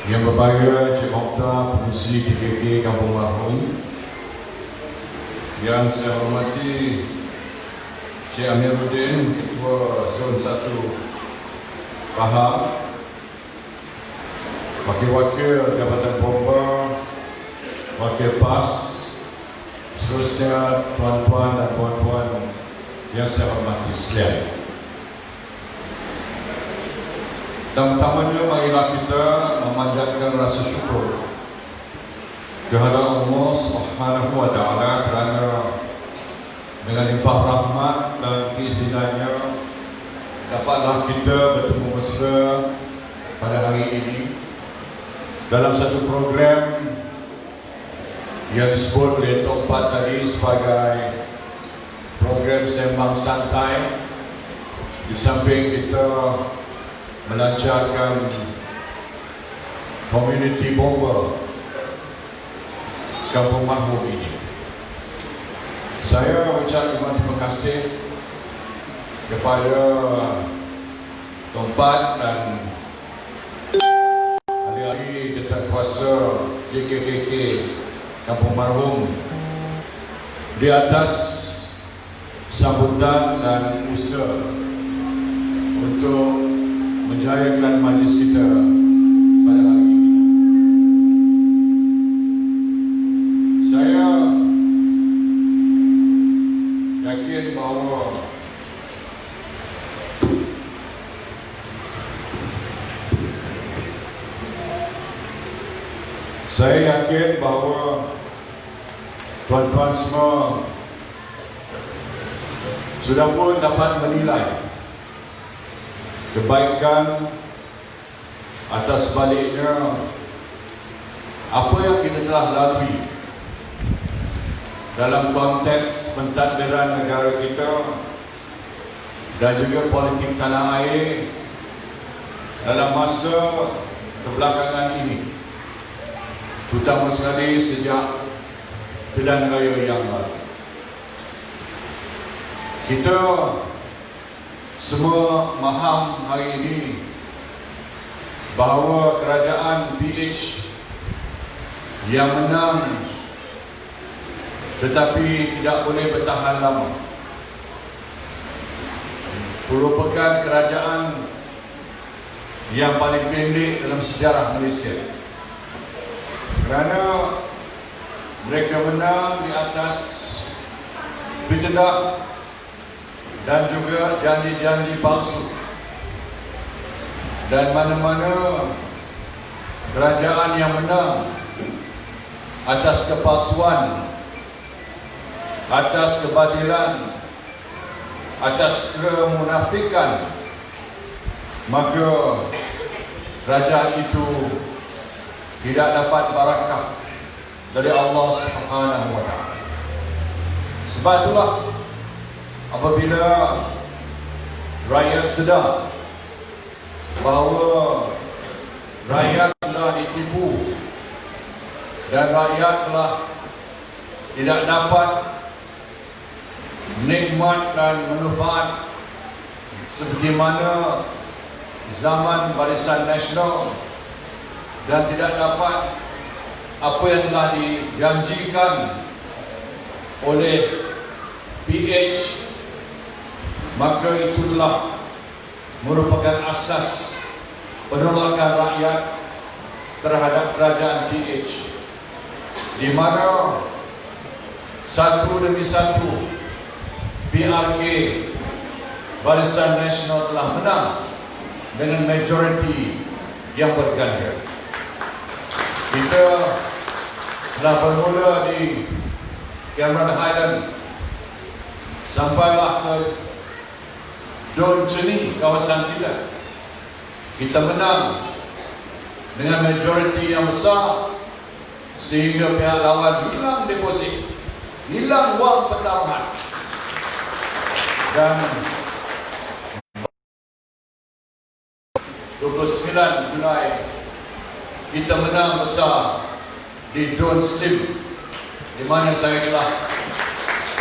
Yang berbahagia Cik Mokhtar, Pengerusi PKK Kampung Marhum. Yang saya hormati Cik Amiruddin, Ketua Zon 1 Pahang, Wakil-wakil Jabatan Bomba, Wakil PAS, seterusnya tuan-tuan dan puan-puan yang saya hormati sekalian. Pertamanya, marilah kita memanjatkan rasa syukur kehadirat Allah Subhanahu wa Ta'ala kerana dengan limpah rahmat dan keizinannya dapatlah kita bertemu mesra pada hari ini dalam satu program yang disebut oleh Tok Pat tadi sebagai program sembang santai. Di samping kita melancarkan community bomba Kampung Marhum ini, saya ucapkan terima kasih kepada Tok dan ahli-ahli Ketua-Kuasa JKKK Kampung Marhum di atas sambutan dan usaha untuk menjayakan majlis kita pada hari ini. Saya yakin bahawa tuan-tuan semua sudah pun dapat menilai kebaikan atas baliknya apa yang kita telah lalui dalam konteks pentadbiran negara kita dan juga politik tanah air dalam masa kebelakangan ini, terutama sekali sejak pilihan raya yang lalu. Kita semua faham hari ini bahawa kerajaan PH yang menang tetapi tidak boleh bertahan lama merupakan kerajaan yang paling pendek dalam sejarah Malaysia, kerana mereka menang di atas berjendak dan juga janji-janji palsu, dan mana-mana kerajaan yang menang atas kepalsuan, atas kebatilan, atas kemunafikan, maka kerajaan itu tidak dapat barakah dari Allah Subhanahu wa Ta'ala. Sebab itulah apabila rakyat sedar bahawa rakyat telah ditipu dan rakyat telah tidak dapat nikmat dan manfaat seperti mana zaman Barisan Nasional, dan tidak dapat apa yang telah dijanjikan oleh PH, maka itulah merupakan asas penolakan rakyat terhadap kerajaan PH, di mana satu demi satu PRK Barisan Nasional telah menang dengan majoriti yang berganda. Kita telah bermula di Cameron Highland sampailah ke Don Ceni, kawasan kita. Kita menang dengan majoriti yang besar sehingga pihak lawan hilang deposit, hilang wang pertaruhan, dan 29 Julai kita menang besar di Don Slim, di mana saya telah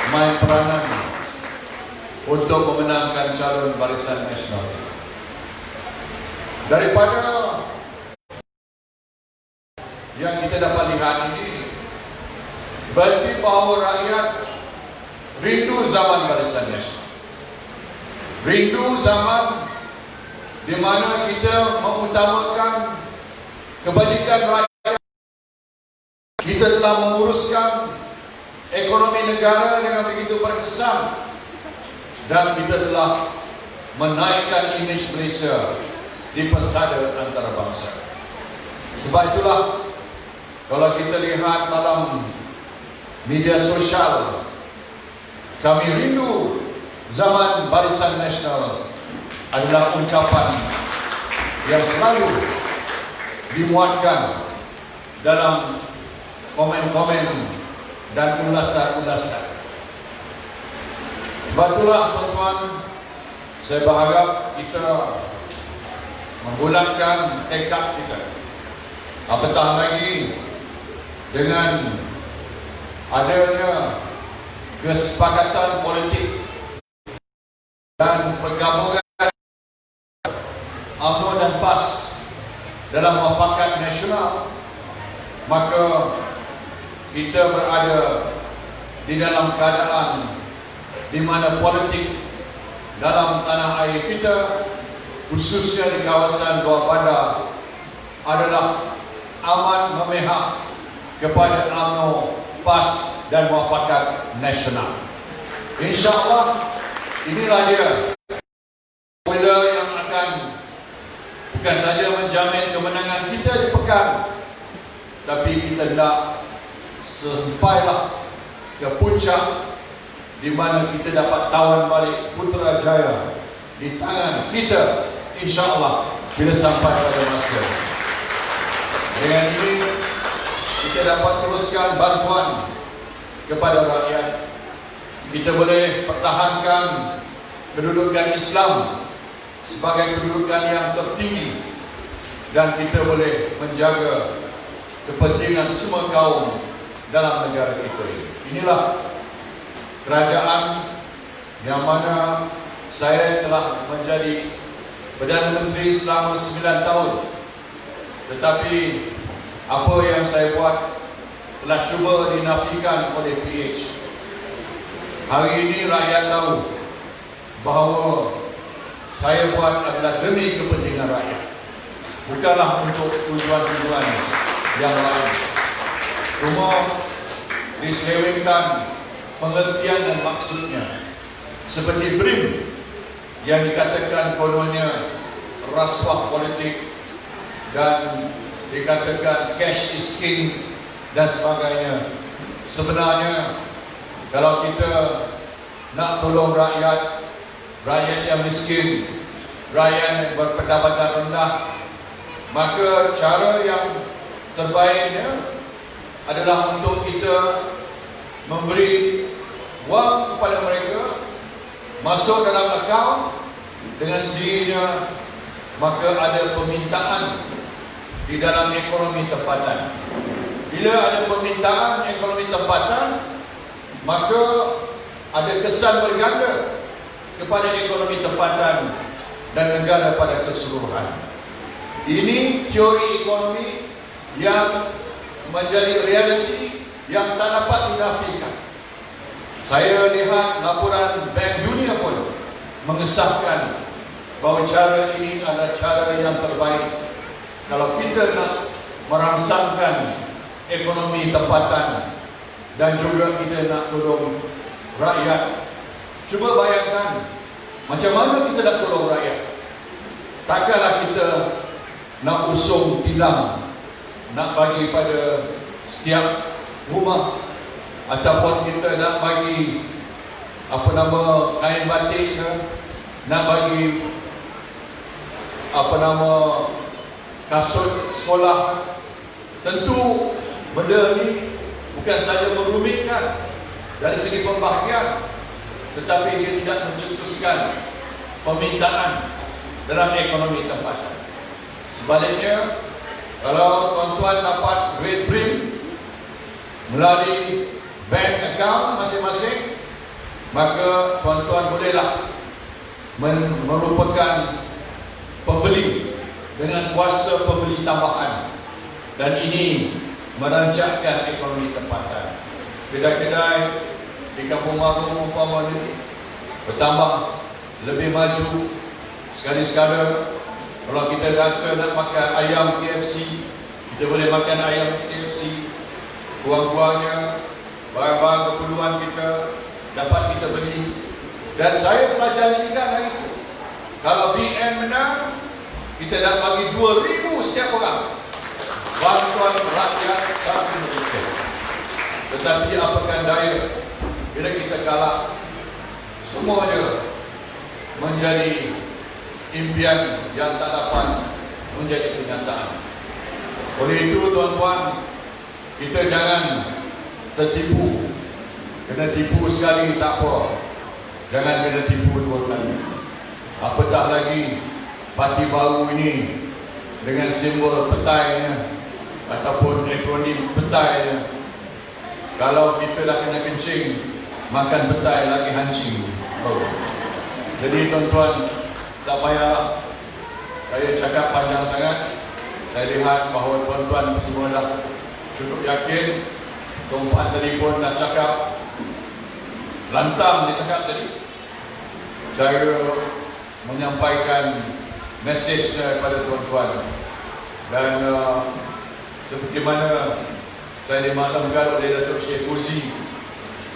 main peranan untuk memenangkan calon Barisan Nasional. Daripada yang kita dapat lihat ini berarti bahawa rakyat rindu zaman Barisan Nasional. Rindu zaman di mana kita mengutamakan kebajikan rakyat. Kita telah menguruskan ekonomi negara dengan begitu berkesan dan kita telah menaikkan imej Malaysia di pesada antarabangsa. Sebab itulah kalau kita lihat dalam media sosial, kami rindu zaman Barisan Nasional adalah ungkapan yang selalu dimuatkan dalam komen-komen dan ulasan-ulasan. Sebab itulah tuan-tuan, saya berharap kita membulatkan tekad kita. Apatah lagi dengan adanya kesepakatan politik dan pergabungan UMNO dan PAS dalam muafakat nasional, maka kita berada di dalam keadaan di mana politik dalam tanah air kita, khususnya di kawasan bawah bandar, adalah amat memihak kepada UMNO, PAS dan muafakat nasional. InsyaAllah inilah dia formula yang akan bukan saja menjamin kemenangan kita di pekan, tapi kita hendak sampailah ke puncak di mana kita dapat tawan balik Putrajaya di tangan kita, insyaAllah, bila sampai pada masa. Dengan ini kita dapat teruskan bantuan kepada rakyat. Kita boleh pertahankan kedudukan Islam sebagai kedudukan yang tertinggi, dan kita boleh menjaga kepentingan semua kaum dalam negara kita ini. Inilah kerajaan yang mana saya telah menjadi Perdana Menteri selama 9 tahun. Tetapi apa yang saya buat telah cuba dinafikan oleh PH. Hari ini rakyat tahu bahawa saya buat adalah demi kepentingan rakyat, bukanlah untuk tujuan-tujuan yang lain. Cuma diselewengkan pengertian dan maksudnya, seperti BRIM yang dikatakan kononnya rasuah politik dan dikatakan cash is king dan sebagainya. Sebenarnya kalau kita nak tolong rakyat, rakyat yang miskin, rakyat yang berpendapatan rendah, maka cara yang terbaiknya adalah untuk kita memberi wang kepada mereka masuk dalam akaun dengan sendirinya, maka ada permintaan di dalam ekonomi tempatan. Bila ada permintaan ekonomi tempatan, maka ada kesan berganda kepada ekonomi tempatan dan negara pada keseluruhan. Ini teori ekonomi yang menjadi realiti yang tak dapat dinafikan. Saya lihat laporan Bank Dunia pun mengesahkan bahawa cara ini adalah cara yang terbaik kalau kita nak merangsangkan ekonomi tempatan dan juga kita nak tolong rakyat. Cuba bayangkan macam mana kita nak tolong rakyat. Takkanlah kita nak usung tilang, nak bagi pada setiap rumah, ataupun kita nak bagi kain batik ke, nak bagi kasut sekolah. Tentu benda ni bukan saja merumitkan dari segi pembahagian, tetapi dia tidak mencetuskan permintaan dalam ekonomi tempatan. Sebaliknya, kalau tuan-tuan dapat duit BRIM melalui bank account masing-masing, maka tuan-tuan bolehlah merupakan pembeli dengan kuasa pembeli tambahan. Dan ini merancangkan ekonomi tempatan. Kedai-kedai di Kampung Mahrum umpama ini bertambah, lebih maju. Sekali-sekala kalau kita rasa nak makan ayam KFC, kita boleh makan ayam KFC. Kurang-kurangnya barang-barang keperluan kita dapat kita beli. Dan saya telah janjikan hari itu, kalau BN menang, kita dah bagi 2,000 setiap orang bantuan rakyat RM1. Tetapi apakah daya, bila kita kalah, semuanya menjadi impian yang tak dapat menjadi kenyataan. Oleh itu tuan-tuan, kita jangan tertipu. Kena tipu sekali tak apa, jangan kena tipu dua kali. Apatah lagi parti baru ini dengan simbol petainya ataupun akronim petainya. Kalau kita dah kena kencing, makan petai lagi hancing. Jadi tuan-tuan, tak payah saya cakap panjang sangat. Saya lihat bahawa tuan-tuan semua dah cukup yakin. Tuan-tuan tadi pun dah cakap, lantang dia cakap tadi. Saya menyampaikan mesej kepada tuan-tuan. Dan seperti mana saya dimaklumkan oleh Datuk Syekh Uzi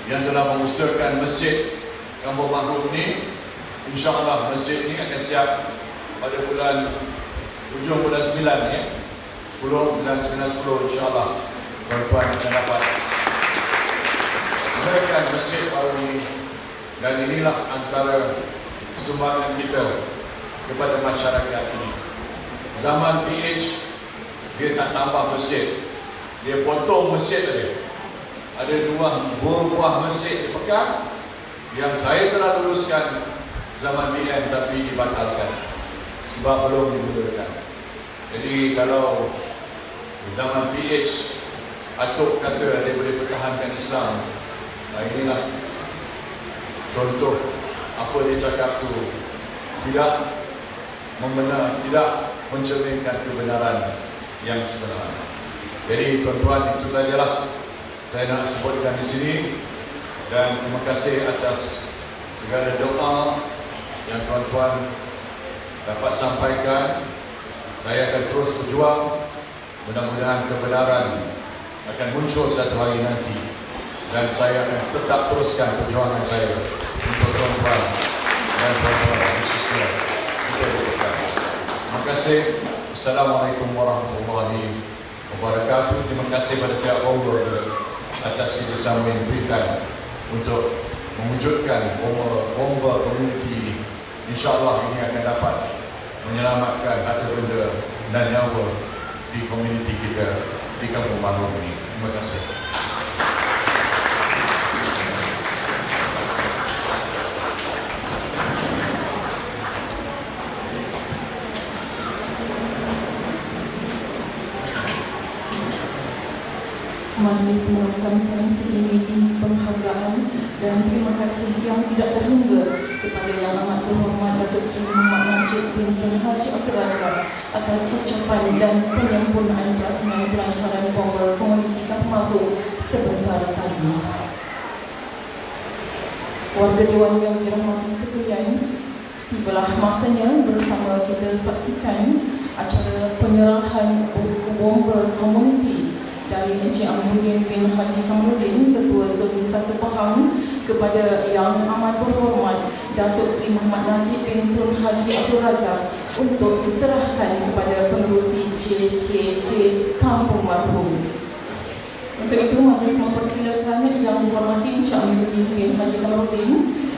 yang telah mengusulkan masjid Kampung Mahrum ini, insya-Allah masjid ini akan siap pada bulan hujung bulan 9 ya. 10 bulan 9 10 insya-Allah tuan-tuan akan dapat menaikkan masjid baru ini. Dan inilah antara sumbangan kita kepada masyarakat ini. Zaman PH dia tak tambah masjid, dia potong masjid tadi. Ada dua buah masjid dipegang yang saya telah luluskan zaman BN tapi dibatalkan sebab belum dimulakan. Jadi kalau zaman PH Atuk kata dia boleh pertahankan Islam, inilah contoh apa dia cakap tu tidak membenar, tidak mencerminkan kebenaran yang sebenarnya. Jadi tuan-tuan, itu sajalah saya nak sebutkan di sini. Dan terima kasih atas segala doa yang tuan-tuan dapat sampaikan. Saya akan terus berjuang. Mudah-mudahan kebenaran akan muncul satu hari nanti. Dan saya akan tetap teruskan perjuangan saya untuk tuan-tuan dan tuan-tuan khususnya kita berdoa. Terima kasih. Assalamualaikum warahmatullahi wabarakatuh. Terima kasih kepada pihak Bomber atas kerjasama yang diberikan untuk mewujudkan bomba komuniti ini. InsyaAllah ini akan dapat menyelamatkan harta benda dan nyawa di komuniti kita di Kampung Mahrum ini. Terima kasih. Majlis melakukan segini di penghargaan dan terima kasih yang tidak terhingga kepada Yang Amat Berhormat Datuk Seri Muhammad Najib bin Tun Haji Abdul Razak atas ucapan dan penyempurnaan pelaksanaan pelancaran bomba komuniti Kampung Mahrum sebentar tadi. Warga Dewan yang dirahmati sekalian, tibalah masanya bersama kita saksikan acara penyerahan buku bomba komuniti dari Encik Amuddin bin Haji Kamarudin, Ketua Zon 1 Pahang, kepada Yang Amat Berhormat Datuk Seri Muhammad Najib bin Tun Haji Abdul Razak untuk diserahkan kepada pengerusi JKK Kampung Mahrum. Untuk itu, majlis mempersilakan Yang Dihormati Encik Amuddin bin Haji Kamarudin,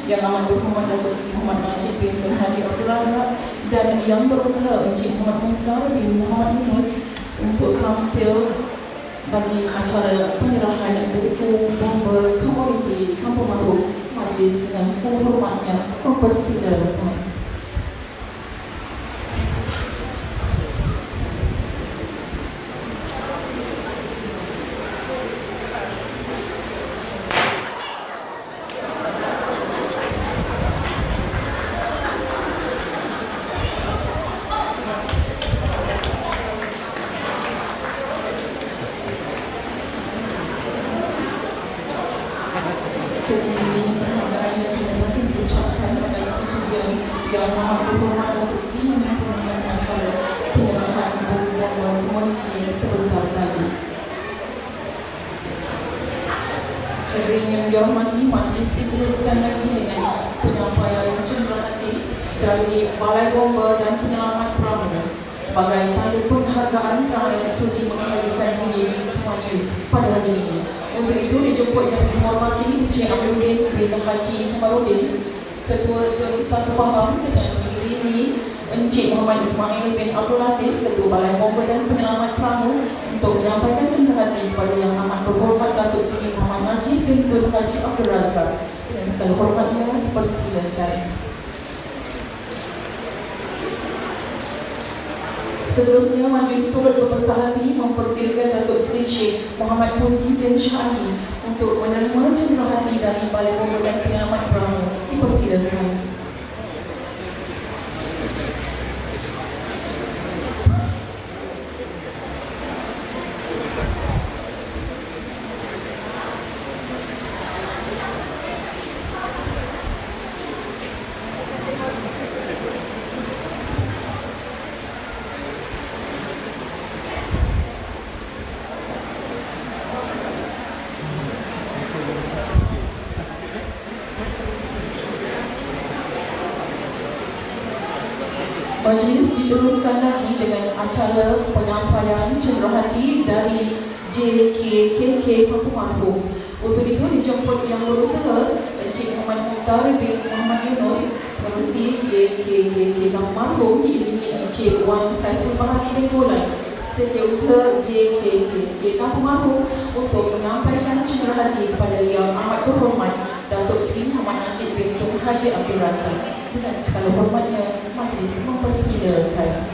Yang Amat Berhormat Datuk Seri Muhammad Najib bin Tun Haji Abdul Razak dan Yang Berusaha Encik Muhammad Mukhtar bin Muhammad Yunus untuk tampil bagi acara penyerahan buku bomba komuniti Kampung Mahrum. Majlis dengan sehormatnya mempersilakan. Yang Amat Berhormat Datuk Seri memimpin acara penyerahan bomba komuniti sebentar tadi. Hadirin yang dihormati, majlis diteruskan lagi dengan penyampaian cenderahati dari Balai Bomba dan Penyelamat Perahu sebagai tanda penghargaan kerana sudi menghadiri diri majlis pada hari ini. Untuk itu dijemput yang dihormati Encik Amiruddin bin Haji Kamarudin, Ketua Jurus Satu Faham, dengan mengiringi Encik Muhammad Ismail bin Abdul Latif, Ketua Balai Bomba dan Penyelamat Perahu, untuk menyampaikan cenderahati kepada Yang Amat Berhormat Datuk Seri Muhammad Najib bin Tun Haji Abdul Razak. Dengan segala hormatnya dipersilakan. Seterusnya, majlis turut berbesar hati mempersilakan Datuk Seri Sheikh Muhammad Huzi bin Syahli untuk menerima cenderahati dari Balai Bomba dan Penyelamat Perahu. Dipersilakan. Majlis diteruskan lagi dengan acara penyampaian cenderahati dari JKKK Kampung Marhum. Untuk itu dijemput yang berusaha Encik Muhammad Mukhtar bin Muhammad Yunus, Pengerusi JKKK Kampung Marhum, diiringi Encik Wan Saiful Bahari bin Golan, Setiausaha JKKK Kampung Marhum, untuk menyampaikan cenderahati kepada Yang Amat Berhormat Datuk Seri Muhammad Najib bin Tun Haji Abdul Razak. Dengan segala hormatnya, majlis mempersilakan.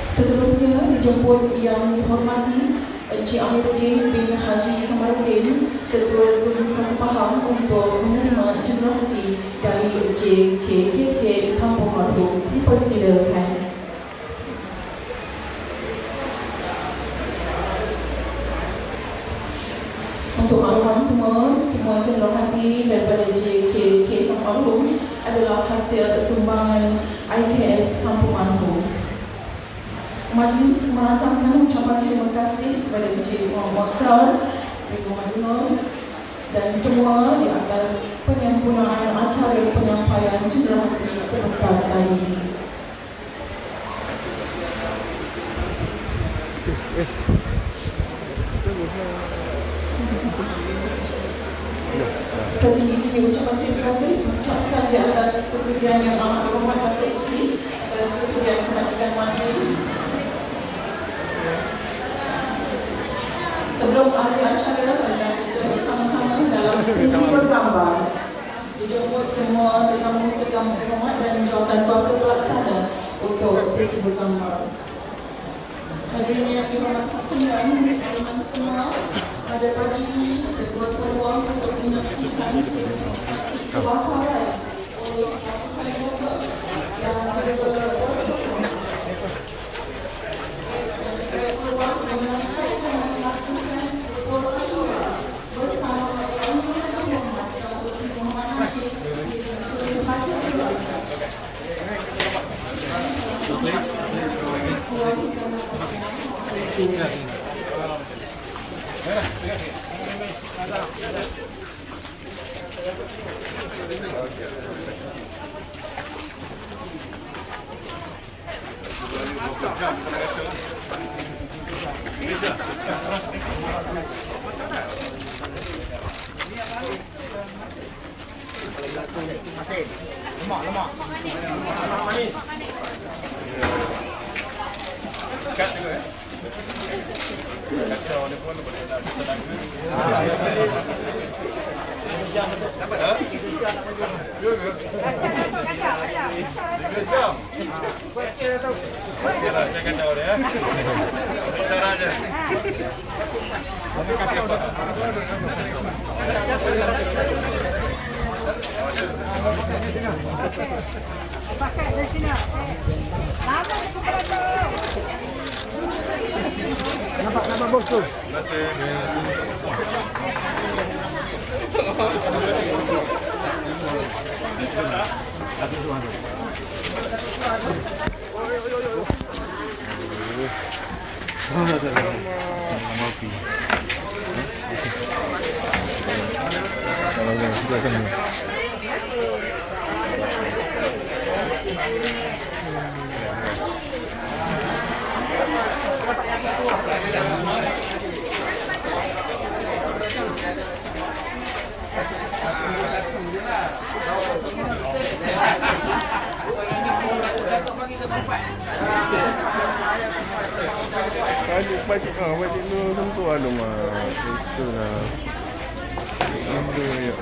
Seterusnya dijemput yang dihormati Encik Amiruddin bin Haji Kamarudin, Ketua Jurus Satu Faham, untuk menerima cenderahati dari JKKK Kampung Marhum. Dipersilakan. Untuk makluman semua cenderahati daripada JKK Kampung Marhum adalah hasil sumbangan IKS Kampung Marhum. Majlis merantangkan ucapan terima kasih kepada Encik Muhammad Mukhtar bin Muhammad Yunus dan semua di atas penyempurnaan acara penyampaian cenderahati sebentar tadi. Setinggi-tinggi ucapan terima kasih ucapkan di atas kesudian Yang Amat Berhormat Datuk Seri atas kesudian kehadiran majlis. Sebelum akhir acara, kita bersama-sama dalam sesi bergambar. Dijemput semua tetamu-tetamu berhormat dan jawatan kuasa pelaksana untuk sesi bergambar. Hadirin yang dihormati sekalian, teman-teman semua, pada pagi ini kita berpeluang untuk menyaksikan kebakaran oleh Balai Bomba yang berpeluang menyaksikan dan melakukan orkestra bersama Yang Berhormat Datuk Seri Muhammad Najib bin Tun Haji Abdul Razak. Lemak. Manis. Kat juga ya. Kacau ni pun boleh dah tenang. Dapat dah? Kacau. Buat sikit dah tahu. Okeylah, saya kacau dia ya. Cara aja. Apa kacau dah? Pakai di sini. Lama nampak bos tu. Baik lu tentu ada mah itu lah. Aduh ya.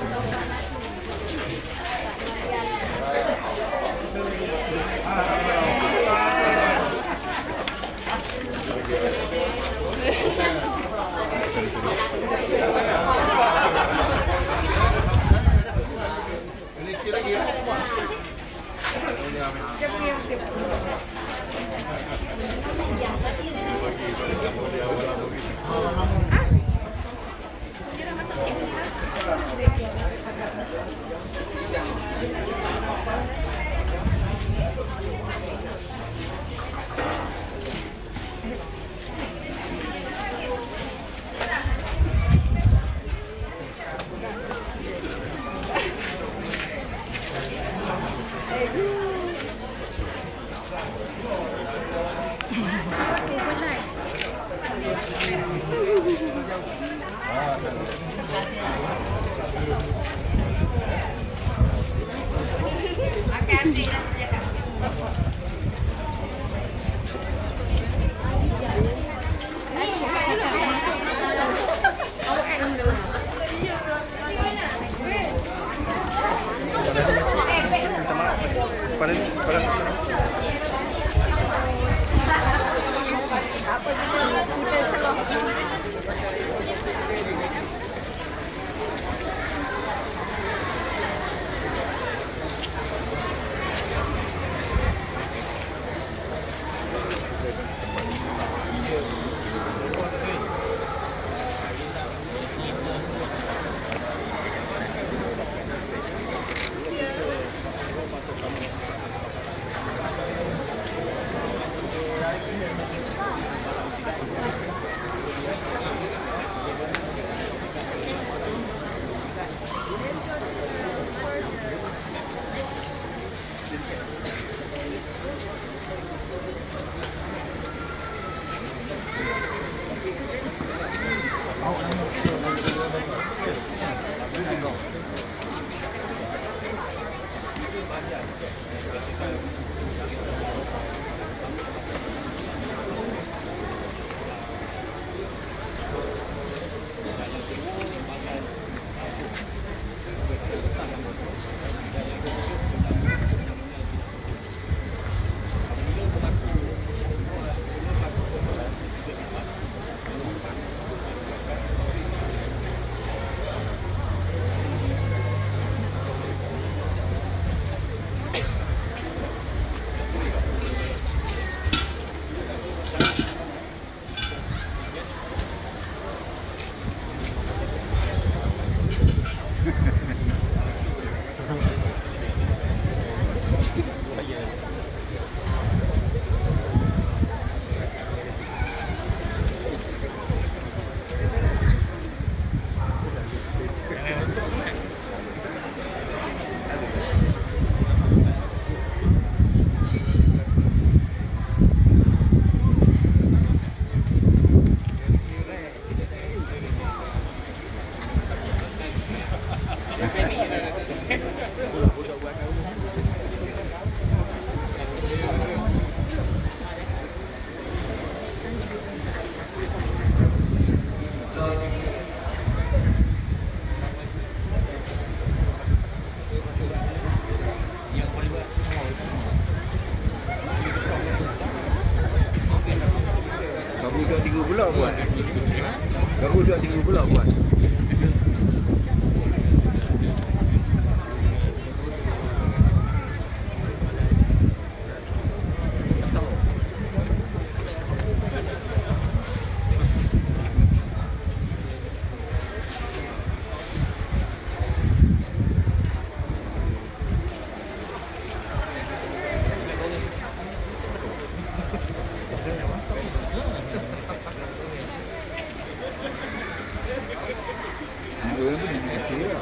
betul pun naik kaki lah.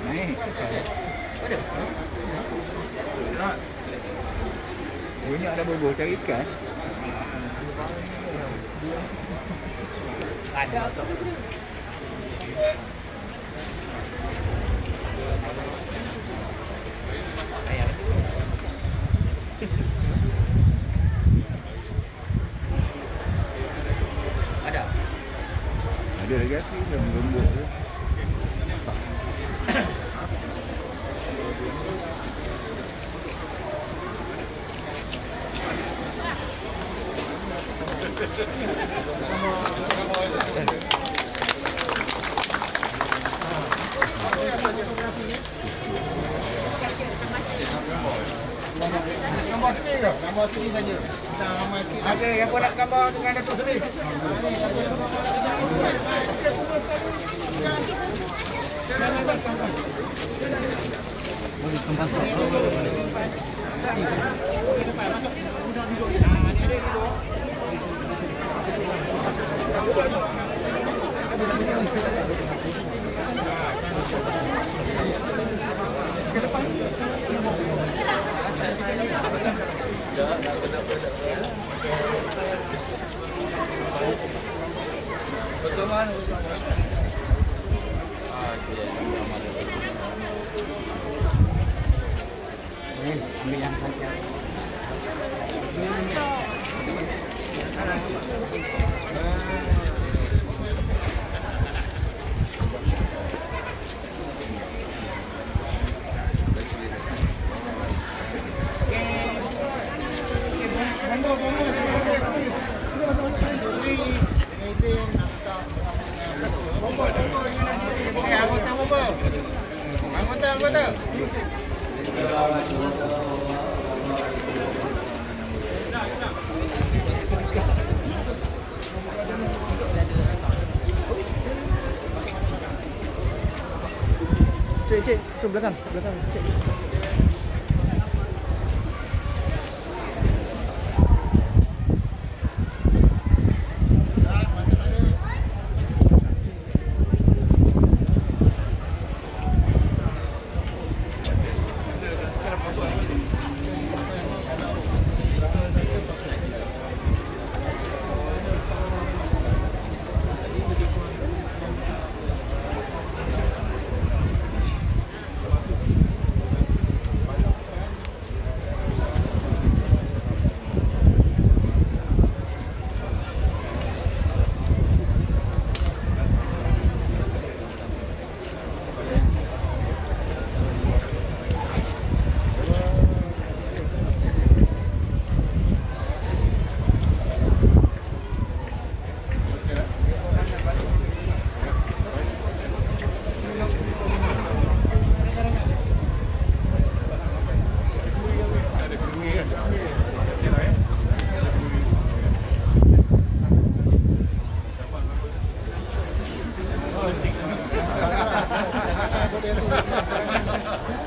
Naik. Ada. Banyak ada bobo cari ikan. Ada tu. Ada. Ada lagi api dalam gembok tu. Gambar sini ke? Gambar sini saja. Kita ramai sikit. Ada yang nak gambar dengan Datuk Seri. Betul mana? Ambil yang saja. Anggota. Cik, tu belakang, cik.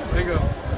There you go.